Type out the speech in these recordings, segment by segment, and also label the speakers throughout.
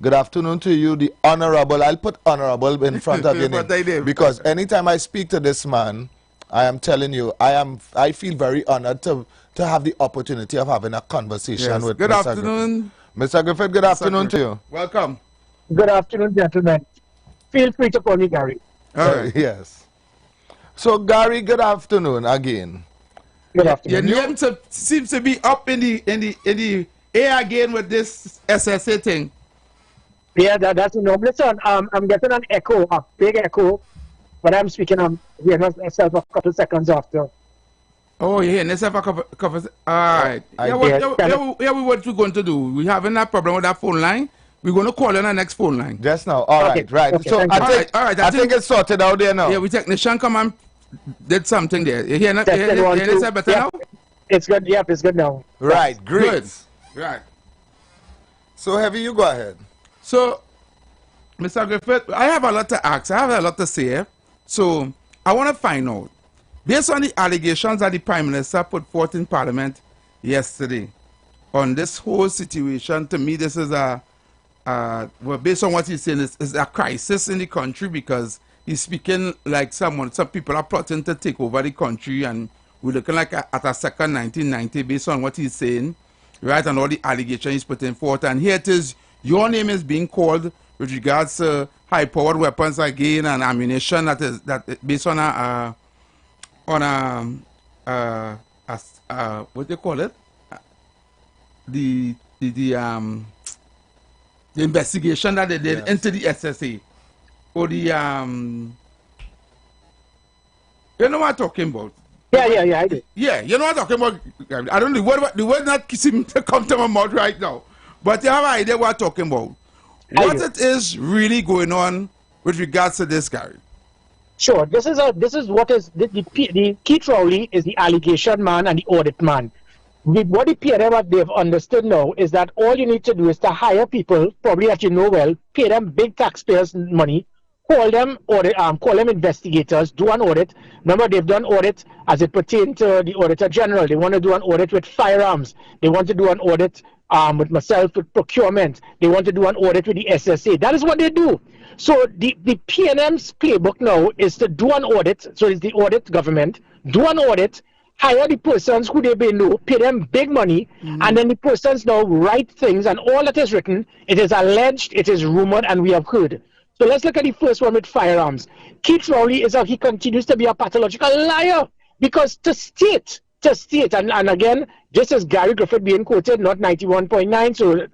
Speaker 1: Good afternoon to you, the Honorable. I'll put Honorable in front of your name because anytime I speak to this man, I am telling you, I feel very honored to have the opportunity of having a conversation with
Speaker 2: Good
Speaker 1: Mr.
Speaker 2: afternoon.
Speaker 1: Griffith. Mr. Griffith, good afternoon to you.
Speaker 2: Welcome.
Speaker 3: Good afternoon, gentlemen. Feel free to call me Gary.
Speaker 2: All right.
Speaker 1: Yes. So, Gary, good afternoon again.
Speaker 3: Good afternoon.
Speaker 2: Your name seems to be up in the air again with this SSA thing.
Speaker 3: Yeah, that's no. Listen, I'm getting an echo, a big echo, but I'm speaking. I'm hearing myself a couple seconds after.
Speaker 2: Oh, you're hearing yourself a couple. All right. What we're going to do? We having that problem with that phone line. We're going to call on the next phone line.
Speaker 1: Just now. All right, right.
Speaker 3: Okay,
Speaker 1: So I think it's sorted out there now.
Speaker 2: Yeah, we technician come and did something there. You hear it better now?
Speaker 3: It's good. Yep, it's good now.
Speaker 1: Right, great.
Speaker 2: Good. Right.
Speaker 1: So, Heavy, you go ahead.
Speaker 2: So, Mr. Griffith, I have a lot to ask. I have a lot to say. So, I want to find out, based on the allegations that the Prime Minister put forth in Parliament yesterday on this whole situation, to me, this is well, based on what he's saying, is a crisis in the country because he's speaking like some people are plotting to take over the country, and we're looking like at a second 1990 based on what he's saying, right, and all the allegations he's putting forth. And here it is, your name is being called with regards to high-powered weapons again and ammunition that based on what do you call it? The investigation that they did into the SSA or the you know what I'm talking about?
Speaker 3: Yeah, I do.
Speaker 2: Yeah, you know what I'm talking about. I don't know the word not seem to come to my mouth right now, but you have an idea what I'm talking about. What it is really going on with regards to this guy?
Speaker 3: Sure. This is what is the Keith Rowley is the allegation man and the audit man. What the PNM they've understood now is that all you need to do is to hire people, probably that you know well, pay them big taxpayers' money, call them investigators, do an audit. Remember, they've done audit as it pertains to the Auditor General. They want to do an audit with firearms. They want to do an audit with myself with procurement. They want to do an audit with the SSA. That is what they do. So the PNM's playbook now is to do an audit. So it's the audit government, do an audit, hire the persons who they know, pay them big money, and then the persons now write things, and all that is written, it is alleged, it is rumored, and we have heard. So let's look at the first one with firearms. Keith Rowley he continues to be a pathological liar, because to state, and again, this is Gary Griffith being quoted, not 91.9, so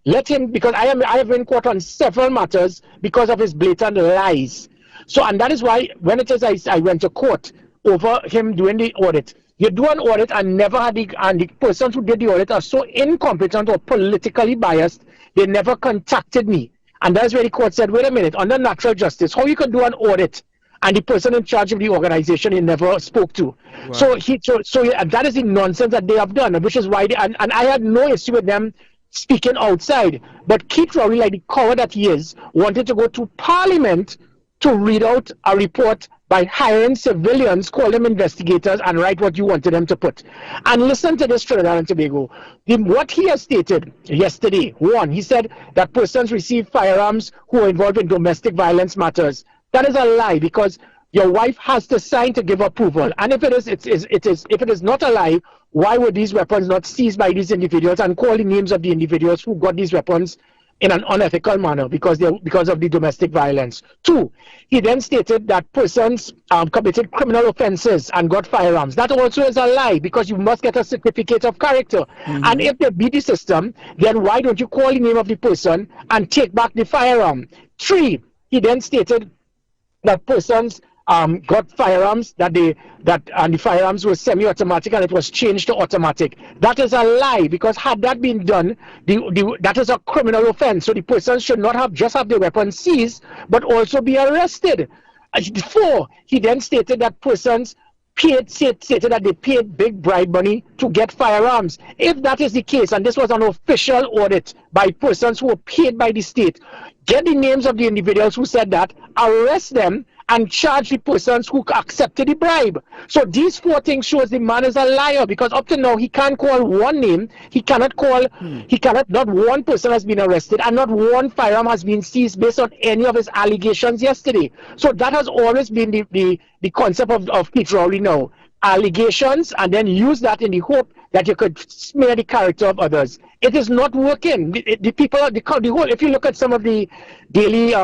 Speaker 3: let him, because I have been caught on several matters because of his blatant lies. So, and that is why, when it is I went to court over him doing the audit, you do an audit and never had and the persons who did the audit are so incompetent or politically biased, they never contacted me. And that's where the court said, wait a minute, under natural justice, how you could do an audit and the person in charge of the organization you never spoke to. Wow. So that is the nonsense that they have done, which is why and I had no issue with them speaking outside. But Keith Rowley, like the coward that he is, wanted to go to Parliament to read out a report by hiring civilians, call them investigators, and write what you wanted them to put. And listen to this, Trinidad and Tobago. What he has stated yesterday, one, he said that persons receive firearms who are involved in domestic violence matters. That is a lie, because your wife has to sign to give approval. And if it is not a lie, why were these weapons not seized by these individuals and call the names of the individuals who got these weapons in an unethical manner because of the domestic violence? Two, he then stated that persons committed criminal offenses and got firearms. That also is a lie, because you must get a certificate of character. And if they beat the system, then why don't you call the name of the person and take back the firearm? Three, he then stated that persons got firearms and the firearms were semi-automatic and it was changed to automatic. That is a lie, because had that been done, that is a criminal offense. So the person should not just have the weapon seized, but also be arrested. Four, he then stated that persons stated that they paid big bribe money to get firearms. If that is the case, and this was an official audit by persons who were paid by the state, get the names of the individuals who said that, arrest them, and charge the persons who accepted the bribe. So these 4 things shows the man is a liar, because up to now he can't call one name, he cannot not one person has been arrested, and not one firearm has been seized based on any of his allegations yesterday. So that has always been the concept of Pete Rowley now. Allegations, and then use that in the hope that you could smear the character of others. It is not working. The people, the whole, if you look at some of the daily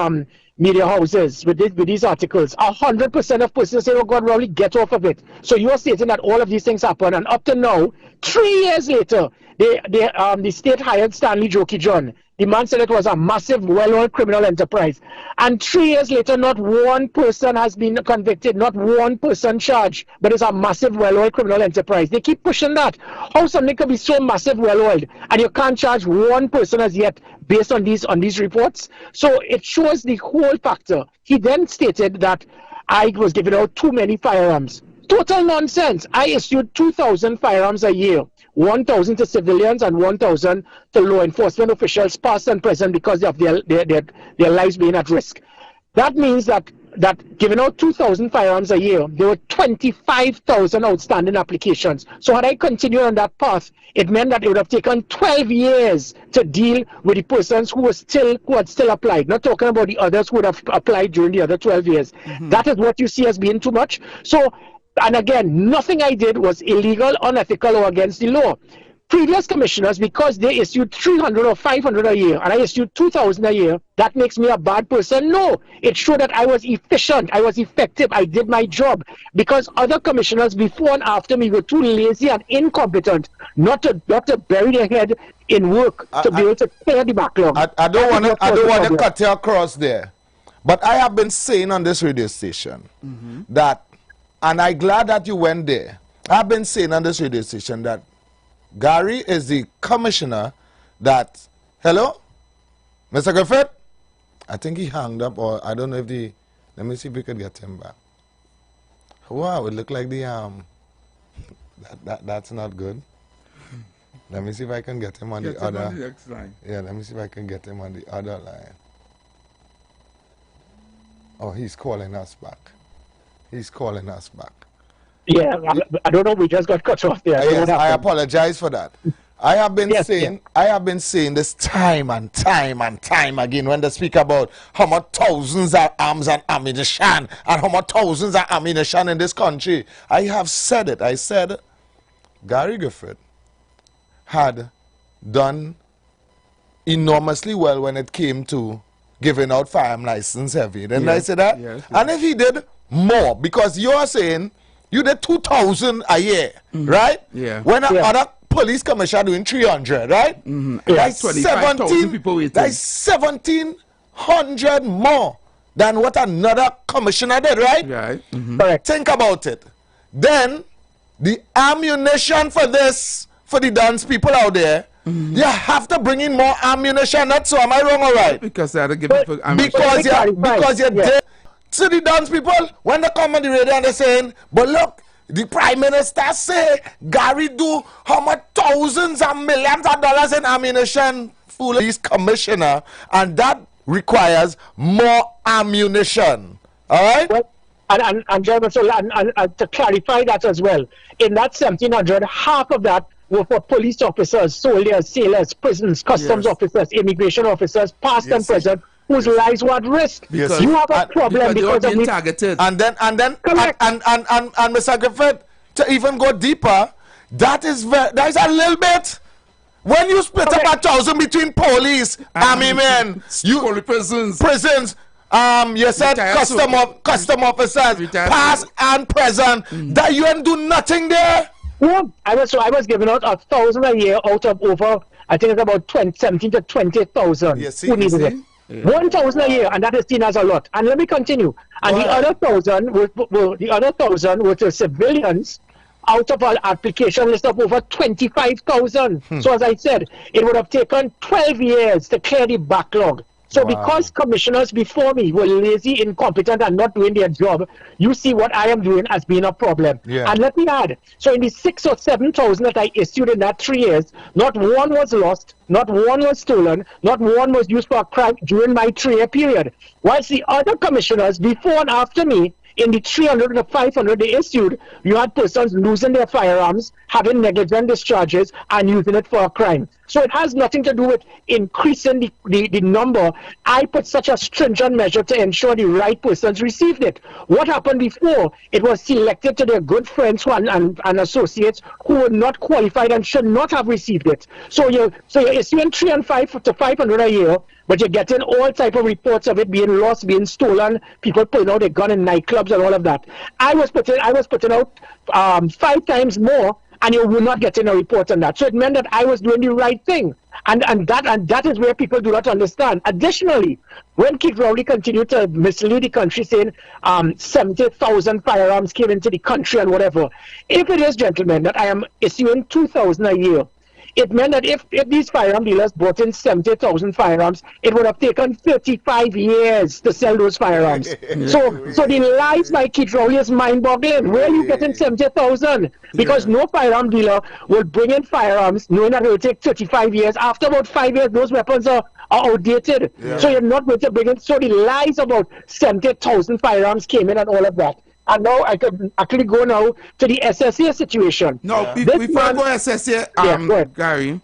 Speaker 3: media houses with these articles, 100% of persons say, oh God, Rowley, get off of it. So you are stating that all of these things happen, and up to now, 3 years later, the state hired Stanley Jokey John. The man said it was a massive, well-known criminal enterprise. And 3 years later, not one person has been convicted, not one person charged, but it's a massive, well-oiled criminal enterprise. They keep pushing that. How something could be so massive, well-oiled, and you can't charge one person as yet based on these reports? So it shows the whole factor. He then stated that I was giving out too many firearms. Total nonsense. I issued 2,000 firearms a year. 1,000 to civilians and 1,000 to law enforcement officials, past and present, because of their lives being at risk. That means that giving out 2,000 firearms a year, there were 25,000 outstanding applications. So had I continued on that path, it meant that it would have taken 12 years to deal with the persons who had still applied. Not talking about the others who would have applied during the other 12 years. Mm-hmm. That is what you see as being too much. So, and again, nothing I did was illegal, unethical, or against the law. Previous commissioners, because they issued 300 or 500 a year, and I issued 2,000 a year, that makes me a bad person? No. It showed that I was efficient, I was effective, I did my job. Because other commissioners before and after me were too lazy and incompetent not to bury their head in work to be able to clear the backlog.
Speaker 1: I don't want to cut you across there. But I have been saying on this radio station that, and I'm glad that you went there. I've been saying on this radio station that Gary is the commissioner that, hello? Mr. Griffith? I think he hung up, or I don't know if let me see if we could get him back. Wow, it looked like that's not good. Let me see if I can get him on the other. On the next line. Yeah, let me see if I can get him on the other line. Oh, he's calling us back. He's calling us back.
Speaker 3: Yeah, I don't know. We just got cut off there.
Speaker 1: Yes, I apologize for that. I have been saying this time and time and time again when they speak about how much thousands of arms and ammunition and how much thousands of ammunition in this country. I have said it. I said Gary Griffith had done enormously well when it came to giving out firearm license heavy. Didn't I say that? Yes, yes. And if he did more, because you are saying you did 2,000 a year, right? Yeah. When other police commissioner doing 300, right? That's 25,000 people waiting. That's 1,700 more than what another commissioner did, right? Right. Correct. Think about it. Then the ammunition for this, for the dance people out there, you have to bring in more ammunition. Not so. Am I wrong or right? Because they had to give people ammunition. Because you did. So the dance people, when they come on the radio and they're saying, but look, the Prime Minister say Gary do how much thousands and millions of dollars in ammunition for police commissioner, and that requires more ammunition. All right?
Speaker 3: Well, and Jeremy, so to clarify that as well, in that 1,700, half of that were for police officers, soldiers, sailors, prisons, customs officers, immigration officers, past and present, whose lives were at risk. Because you have a problem because of
Speaker 1: targeted. And Mr. Griffith, to even go deeper, that is a little bit. When you split up 1,000 between police, army men, prisons, you said custom officers, past and present, that you ain't do nothing there.
Speaker 3: Well, I was giving out 1,000 a year out of over, I think it's about 17 to 20,000 who needed it. 1,000 a year, and that is seen as a lot. And let me continue. And the other 1,000 were to civilians out of an application list of over 25,000. So as I said, it would have taken 12 years to clear the backlog. So because commissioners before me were lazy, incompetent, and not doing their job, you see what I am doing as being a problem.
Speaker 1: Yeah.
Speaker 3: And let me add, so in the 6,000 or 7,000 that I issued in that 3 years, not one was lost, not one was stolen, not one was used for a crime during my 3-year period. Whilst the other commissioners before and after me, in the 300 or 500 they issued, you had persons losing their firearms, having negligent discharges, and using it for a crime. So it has nothing to do with increasing the number. I put such a stringent measure to ensure the right persons received it. What happened before? It was selected to their good friends and associates who were not qualified and should not have received it. So you're issuing 300 and 500 to 500 a year, but you're getting all type of reports of it being lost, being stolen, people pulling out their gun in nightclubs and all of that. I was putting out 5 times more, and you were not getting a report on that. So it meant that I was doing the right thing. And that is where people do not understand. Additionally, when Keith Rowley continued to mislead the country saying 70,000 firearms came into the country and whatever, if it is, gentlemen, that I am issuing 2,000 a year, it meant that if these firearm dealers bought in 70,000 firearms, it would have taken 35 years to sell those firearms. So the lies by Keith Rowley is mind-boggling. Where are you getting 70,000? Because no firearm dealer will bring in firearms knowing that it will take 35 years. After about 5 years, those weapons are outdated. So you're not going to bring in. So the lies about 70,000 firearms came in and all of that. And now I could actually go now to the SSA situation.
Speaker 2: No, before I go SSA, Gary,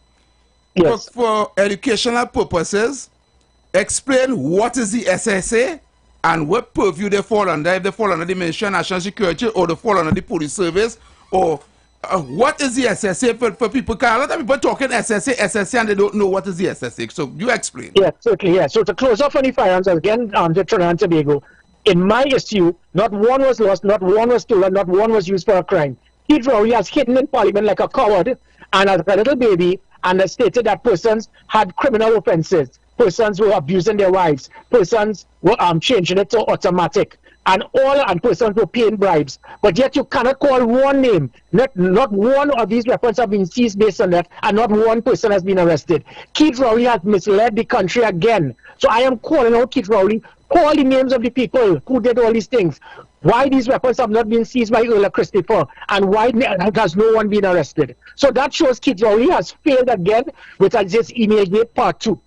Speaker 3: yes.
Speaker 2: for educational purposes, explain what is the SSA and what purview they fall under, if they fall under the Ministry of National Security or they fall under the Police Service, or what is the SSA for people? Because a lot of people talking SSA, and they don't know what is the SSA. So you explain.
Speaker 3: Yes, certainly, yes. So to close off on the firearms, again, to Trinidad and Tobago, in my issue, not one was lost, not one was stolen, not one was used for a crime. Keith Rowley has hidden in Parliament like a coward and as a little baby, and has stated that persons had criminal offences, persons were abusing their wives, persons were changing it to automatic, and persons were paying bribes. But yet you cannot call one name. Not one of these weapons have been seized based on that, and not one person has been arrested. Keith Rowley has misled the country again. So I am calling out Keith Rowley. Call the names of the people who did all these things. Why these weapons have not been seized by Earl Christopher, and why has no one been arrested? So that shows Keith Rowley has failed again with this email gate part 2.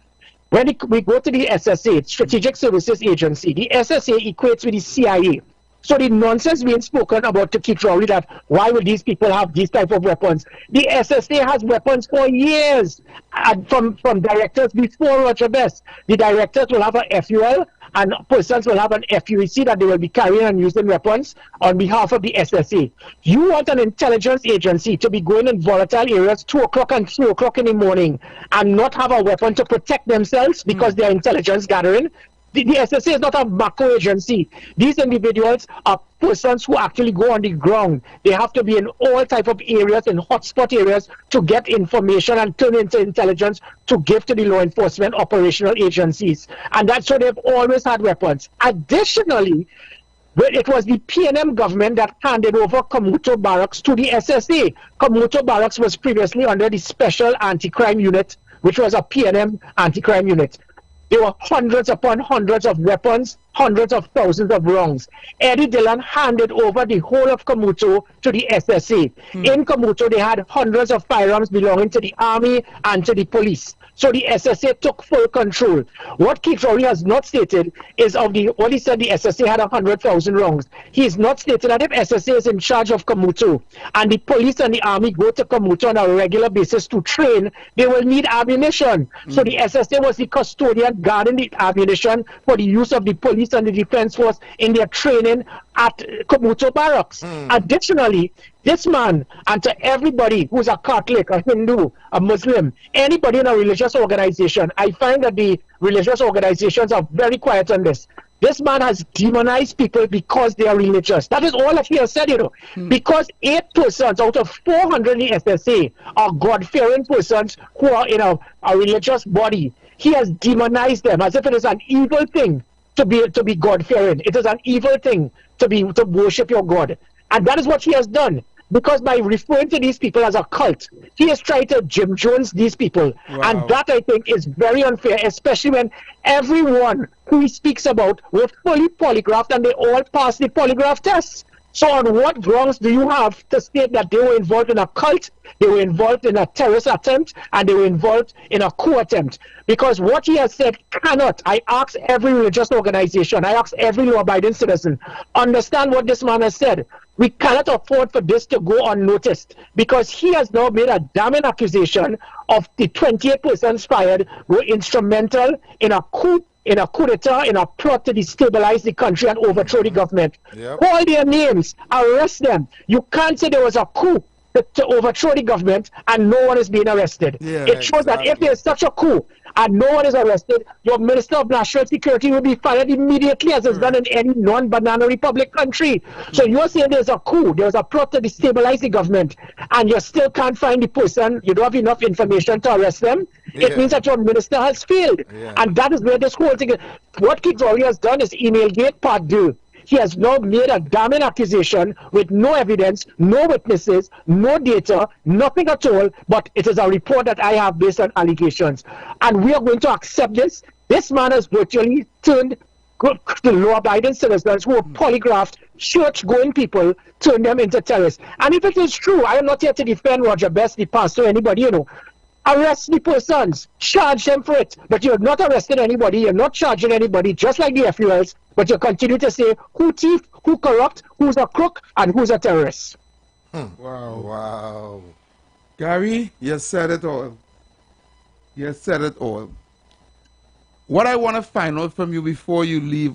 Speaker 3: When we go to the SSA, Strategic Services Agency, the SSA equates with the CIA. So the nonsense being spoken about to Keith Rowley that why would these people have these type of weapons? The SSA has weapons for years, and from directors before Roger Best. The directors will have a FUL, and persons will have an FUEC that they will be carrying and using weapons on behalf of the SSA. You want an intelligence agency to be going in volatile areas 2 o'clock and 2 o'clock in the morning and not have a weapon to protect themselves because they are intelligence gathering? The SSA is not a macro agency. These individuals are persons who actually go on the ground. They have to be in all type of areas, in hotspot areas, to get information and turn into intelligence to give to the law enforcement operational agencies. And that's why they've always had weapons. Additionally, it was the PNM government that handed over Kamuto Barracks to the SSA. Kamuto Barracks was previously under the Special Anti-Crime Unit, which was a PNM anti-crime unit. There were hundreds upon hundreds of weapons, hundreds of thousands of rounds. Eddie Dillon handed over the whole of Kamuto to the SSA. In Kamuto, they had hundreds of firearms belonging to the army and to the police. So the SSA took full control. What Keith Rowley has not stated is what he said the SSA had 100,000 rounds. He has not stated that if SSA is in charge of Kamuto and the police and the army go to Kamuto on a regular basis to train, they will need ammunition. So the SSA was the custodian guarding the ammunition for the use of the police and the defense force in their training at Kamuto Barracks. Additionally, this man, and to everybody who's a Catholic, a Hindu, a Muslim, anybody in a religious organization, I find that the religious organizations are very quiet on this. This man has demonized people because they are religious. That is all that he has said, you know. Because 8 persons out of 400 in the SSA are God-fearing persons who are in a religious body. He has demonized them as if it is an evil thing to be God-fearing. It is an evil thing to worship your God. And that is what he has done. Because by referring to these people as a cult, he is trying to Jim Jones these people.
Speaker 2: Wow.
Speaker 3: And that, I think, is very unfair, especially when everyone who he speaks about were fully polygraphed and they all passed the polygraph tests. So on what grounds do you have to state that they were involved in a cult, they were involved in a terrorist attempt, and they were involved in a coup attempt? Because what he has said cannot. I ask every religious organization, I ask every law-abiding citizen, understand what this man has said. We cannot afford for this to go unnoticed, because he has now made a damning accusation of the 28 persons fired were instrumental in a coup d'etat, in a plot to destabilize the country and overthrow the government.
Speaker 1: Yep.
Speaker 3: Call their names, arrest them. You can't say there was a coup to overthrow the government and no one is being arrested.
Speaker 2: Yeah,
Speaker 3: it shows that if there's such a coup and no one is arrested, your Minister of National Security will be fired immediately, as is done in any non-banana republic country. So you're saying there's a coup, there's a plot to destabilize the government, and you still can't find the person, you don't have enough information to arrest them.
Speaker 1: Yeah.
Speaker 3: It means that your minister has failed.
Speaker 1: Yeah.
Speaker 3: And that is where this whole thing is. What Keith Rowley has done is email gate part 2. He has now made a damning accusation with no evidence, no witnesses, no data, nothing at all, but it is a report that I have based on allegations. And we are going to accept this. This man has virtually turned the law-abiding citizens who are polygraphed, church-going people, turned them into terrorists. And if it is true, I am not here to defend Roger Best, the pastor, anybody, you know. Arrest the persons, charge them for it, but you're not arresting anybody, you're not charging anybody, just like the FULs, but you continue to say who thief, who corrupt, who's a crook, and who's a terrorist.
Speaker 2: Wow.
Speaker 1: Wow.
Speaker 2: Gary, you said it all. You said it all. What I want to find out from you before you leave,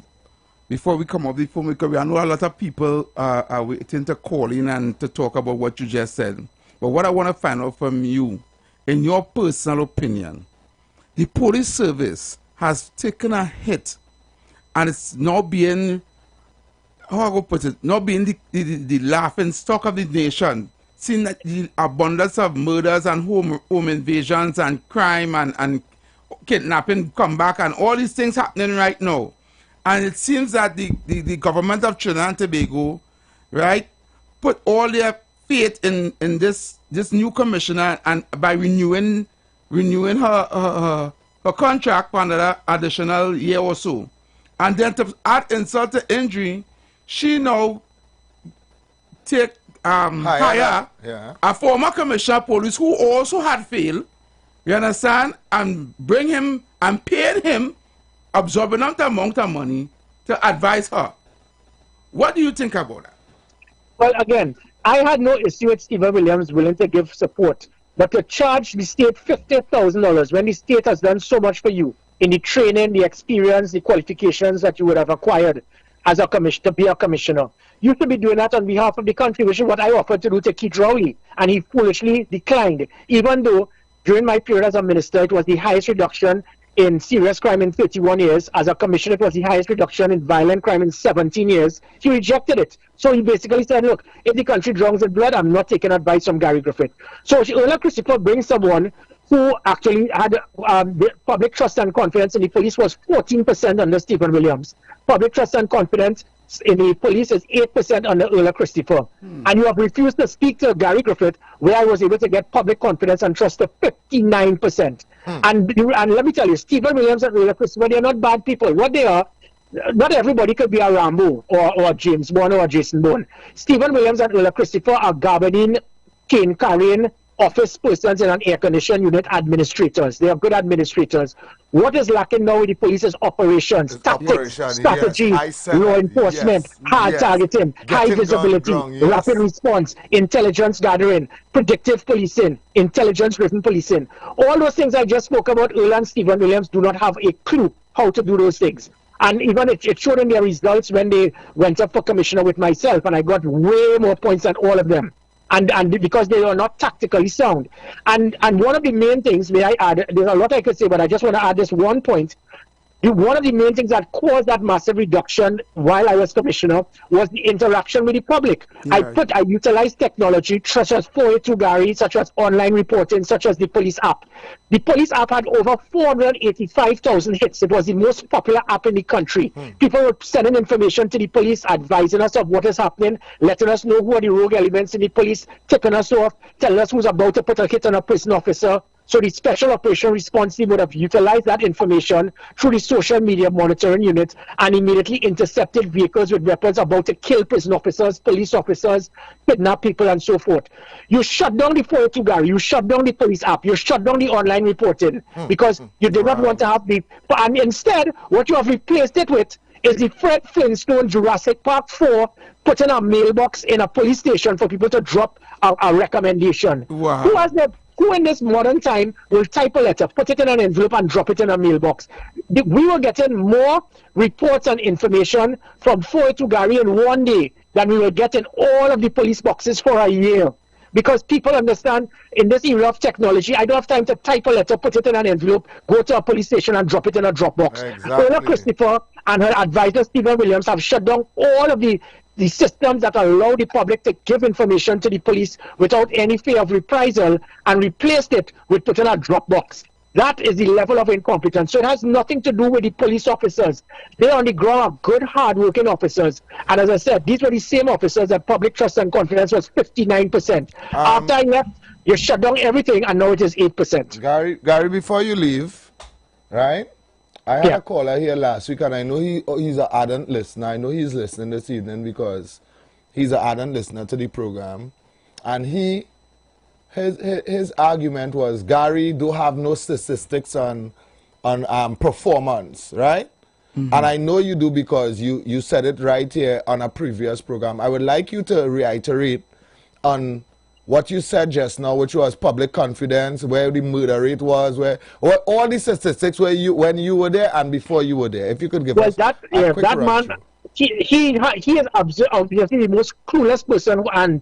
Speaker 2: before we come off the phone, because I know a lot of people are waiting to call in and to talk about what you just said. But what I want to find out from you, in your personal opinion, the police service has taken a hit and it's now being, how I go put it, now being the laughing stock of the nation, seeing that the abundance of murders and home invasions and crime and kidnapping come back and all these things happening right now. And it seems that the government of Trinidad and Tobago, right, put all their faith in this new commissioner, and by renewing her contract for another additional year or so, and then to add insult to injury, she now take hire a former commissioner of police who also had failed, you understand, and bring him and pay him absorbent amount of money to advise her. What do you think about that?
Speaker 3: Well, again, I had no issue with Stephen Williams willing to give support, but to charge the state $50,000 when the state has done so much for you in the training, the experience, the qualifications that you would have acquired as a commissioner, to be a commissioner, you should be doing that on behalf of the country, which is what I offered to do to Keith Rowley, and he foolishly declined, even though during my period as a minister, it was the highest reduction in serious crime in 31 years. As a commissioner, it was the highest reduction in violent crime in 17 years. He rejected it. So he basically said, look, if the country drowns in blood, I'm not taking advice from Gary Griffith. So Earl Christopher brings someone who actually had public trust and confidence in the police was 14% under Stephen Williams. Public trust and confidence in the police is 8% under Earl Christopher. And you have refused to speak to Gary Griffith, where I was able to get public confidence and trust to 59%. And let me tell you, Stephen Williams and Earl Christopher, they're not bad people. What they are, not everybody could be a Rambo or a James Bond or a Jason Bourne. Stephen Williams and Earl Christopher are Gabardine, cane-carrying office persons in an air-conditioned unit administrators. They are good administrators. What is lacking now with the police is operations, tactics, strategy, law enforcement, hard targeting, high visibility, rapid response, intelligence gathering, predictive policing, intelligence-driven policing. All those things I just spoke about, Earl and Stephen Williams do not have a clue how to do those things. And even it showed in their results when they went up for commissioner with myself, and I got way more points than all of them. And because they are not tactically sound. And one of the main things, may I add, there's a lot I could say, but I just want to add this one point. One of the main things that caused that massive reduction while I was commissioner was the interaction with the public.
Speaker 2: Right.
Speaker 3: I utilized technology such as 482 Gary, such as online reporting, such as the police app. The police app had over 485,000 hits. It was the most popular app in the country. People were sending information to the police, advising us of what is happening, letting us know who are the rogue elements in the police, tipping us off, telling us who's about to put a hit on a prison officer. So the Special Operation Response Team would have utilized that information through the social media monitoring unit and immediately intercepted vehicles with weapons about to kill prison officers, police officers, kidnap people, and so forth. You shut down the 482 Gary, you shut down the police app, you shut down the online reporting because you did not want to have the... And instead, what you have replaced it with is the Fred Flintstone Jurassic Park 4 putting a mailbox in a police station for people to drop a recommendation.
Speaker 2: Wow.
Speaker 3: Who in this modern time will type a letter, put it in an envelope, and drop it in a mailbox? We were getting more reports and information from 482 Gary in one day than we were getting all of the police boxes for a year. Because people understand, in this era of technology, I don't have time to type a letter, put it in an envelope, go to a police station and drop it in a Dropbox.
Speaker 1: Exactly.
Speaker 3: Ola Christopher and her advisor, Stephen Williams, have shut down all of the systems that allow the public to give information to the police without any fear of reprisal and replaced it with putting a Dropbox. That is the level of incompetence. So it has nothing to do with the police officers. They on the ground are good, hard-working officers. And as I said, these were the same officers that public trust and confidence was 59%. After I left, you shut down everything, and now it is 8%.
Speaker 1: Gary, before you leave, right? I had a caller here last week, and I know he's an ardent listener. I know he's listening this evening because he's an ardent listener to the program. And his argument was, Gary, do have no statistics on performance, right? And I know you do because you said it right here on a previous program. I would like you to reiterate on what you said just now, which was public confidence, where the murder rate was, where all the statistics when you were there and before you were there. If you could give us
Speaker 3: that man, he is obviously the most clueless person and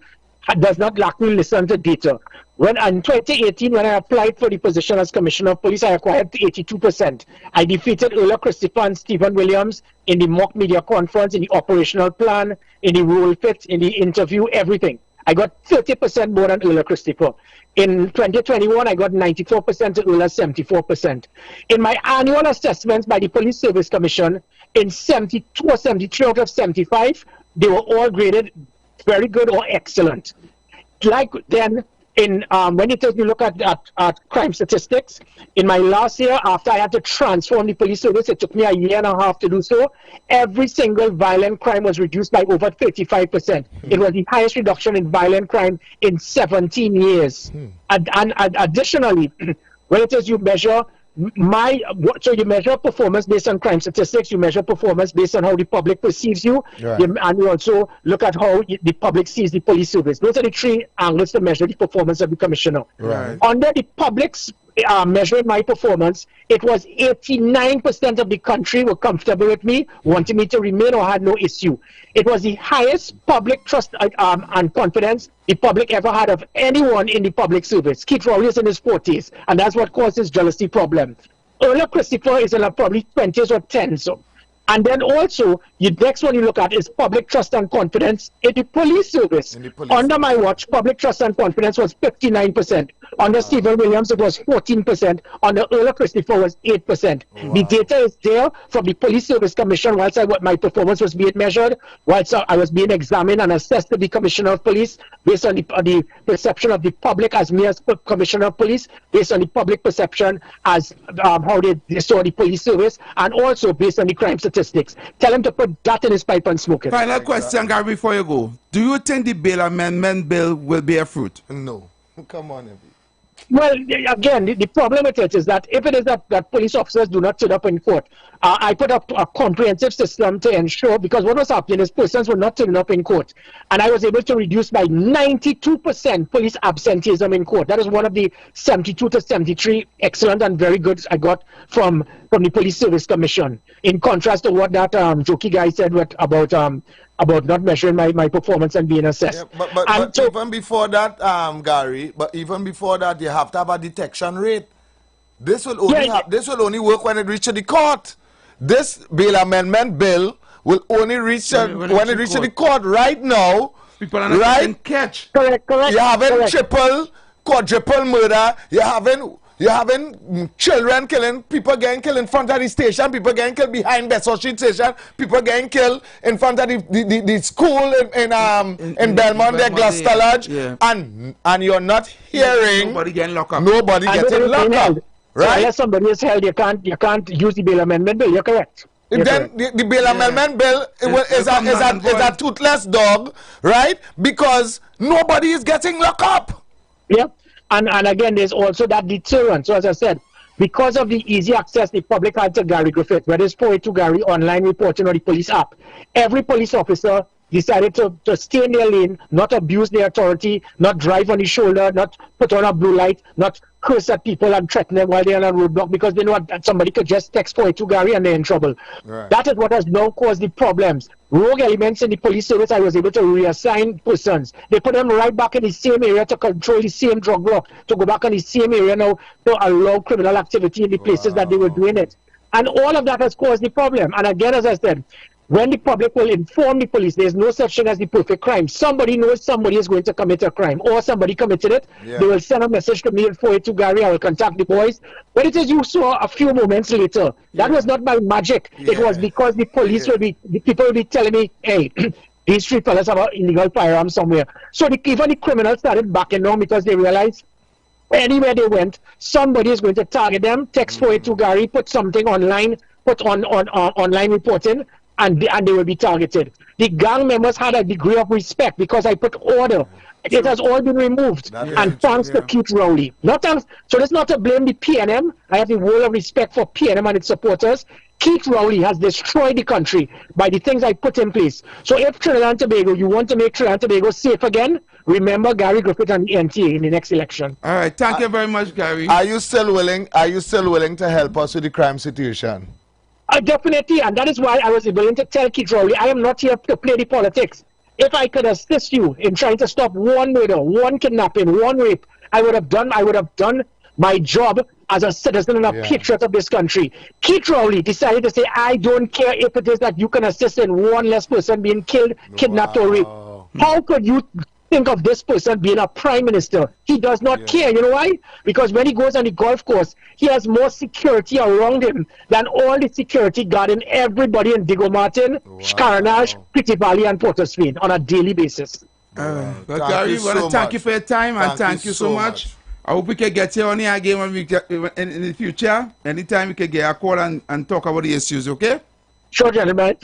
Speaker 3: does not lack to listen to data. When in 2018, when I applied for the position as Commissioner of Police, I acquired 82%. I defeated Ola Christopher and Stephen Williams in the mock media conference, in the operational plan, in the role fit, in the interview, everything. I got 30% more than Ola Christopher. In 2021, I got 94% to Ola's 74%. In my annual assessments by the Police Service Commission, in 72 or 73 out of 75, they were all graded very good or excellent. Like then, when you look at crime statistics, in my last year, after I had to transform the police service, it took me a year and a half to do so. Every single violent crime was reduced by over 35%. It was the highest reduction in violent crime in 17 years. And additionally, when it is you measure so you measure performance based on crime statistics, you measure performance based on how the public perceives you, and you also look at how the public sees the police service. Those are the three angles to measure the performance of the commissioner.
Speaker 1: Right.
Speaker 3: Under the public's measuring my performance, it was 89% of the country were comfortable with me, wanting me to remain or had no issue. It was the highest public trust and confidence the public ever had of anyone in the public service. Keith Rowley is in his 40s, and that's what caused his jealousy problem. Ola Christopher is in probably 20s or 10s. And then also, the next one you look at is public trust and confidence in the police service. Under my watch, public trust and confidence was 59%. Under Stephen Williams, it was 14%. Under Ola Christopher, was 8%. The data is there from the Police Service Commission whilst my performance was being measured, whilst I was being examined and assessed to be Commissioner of Police, based on the perception of the public as me as Commissioner of Police, based on the public perception as how they saw the police service, and also based on the crime statistics. Tell him to put that in his pipe and smoke it.
Speaker 2: Final question, Gary, before you go. Do you think the bail amendment bill will bear fruit?
Speaker 1: No. Come on, Evie.
Speaker 3: Well, again, the problem with it is that if it is that police officers do not turn up in court, I put up a comprehensive system to ensure, because what was happening is persons were not turning up in court. And I was able to reduce by 92% police absenteeism in court. That is one of the 72 to 73 excellent and very good I got from the Police Service Commission. In contrast to what that jokey guy said about not measuring my performance and being assessed.
Speaker 1: Yeah, but so, even before that, Gary, even before that, you have to have a detection rate. This will only this will only work when it reaches the court. this bail amendment bill will only reach when it reaches the court. Right now,
Speaker 2: people are not getting catch.
Speaker 3: Correct.
Speaker 1: You're having triple, quadruple murder. You're having children killing, people getting killed in front of the station, people getting killed behind Bedford Street Station, people getting killed in front of the school in Belmont, the Gloucester Lodge, and you're not hearing
Speaker 2: nobody getting locked up.
Speaker 1: Nobody getting locked up. Right?
Speaker 3: So unless somebody is held, you can't use the bail amendment bill. You're correct.
Speaker 1: Then the bail amendment bill is a toothless dog, right? Because nobody is getting locked up.
Speaker 3: Yeah. And again, there's also that deterrent. So as I said, because of the easy access the public had to Gary Griffith, whether it's 482 Gary online reporting or the police app, every police officer decided to stay in their lane, not abuse their authority, not drive on the shoulder, not put on a blue light, not curse at people and threaten them while they're on a roadblock, because they know that somebody could just text 482 Gary and they're in trouble. Right. That is what has now caused the problems. Rogue elements in the police service, I was able to reassign persons. They put them right back in the same area to control the same drug block, to go back in the same area now to allow criminal activity in the places that they were doing it. And all of that has caused the problem. And again, as I said, when the public will inform the police, there's no such thing as the perfect crime. Somebody knows somebody is going to commit a crime, or somebody committed it. Yeah. They will send a message to me at 482 Gary. I will contact the boys. But it is you saw a few moments later. That was not by magic. It was because the police will be, the people will be telling me, hey, these three fellas have an illegal firearm somewhere. So even the criminals started backing down because they realized anywhere they went, somebody is going to target them. Text 482 Gary, put something online, put on online reporting, and they will be targeted. The gang members had a degree of respect because I put order. It has all been removed, and thanks to Keith Rowley. So that's not to blame the PNM. I have the world of respect for PNM and its supporters. Keith Rowley has destroyed the country by the things I put in place. So if Trinidad and Tobago, you want to make Trinidad and Tobago safe again, remember Gary Griffith and the NTA in the next election.
Speaker 2: All right, thank you very much, Gary.
Speaker 1: Are you still willing to help us with the crime situation?
Speaker 3: Definitely, and that is why I was willing to tell Keith Rowley, I am not here to play the politics. If I could assist you in trying to stop one murder, one kidnapping, one rape, I would have done my job as a citizen and a patriot of this country. Keith Rowley decided to say, I don't care if it is that you can assist in one less person being killed, kidnapped, or raped. How could you think of this person being a prime minister? He does not care. You know why? Because when he goes on the golf course, he has more security around him than all the security guarding everybody in Digo Martin, Carnage, Pretty Valley, and Port of Spain on a daily basis.
Speaker 2: Well, Gary, we want to thank you for your time, and thank you so much. I hope we can get you on here again when we get in the future. Anytime we can get a call and talk about the issues, okay?
Speaker 3: Sure, gentlemen.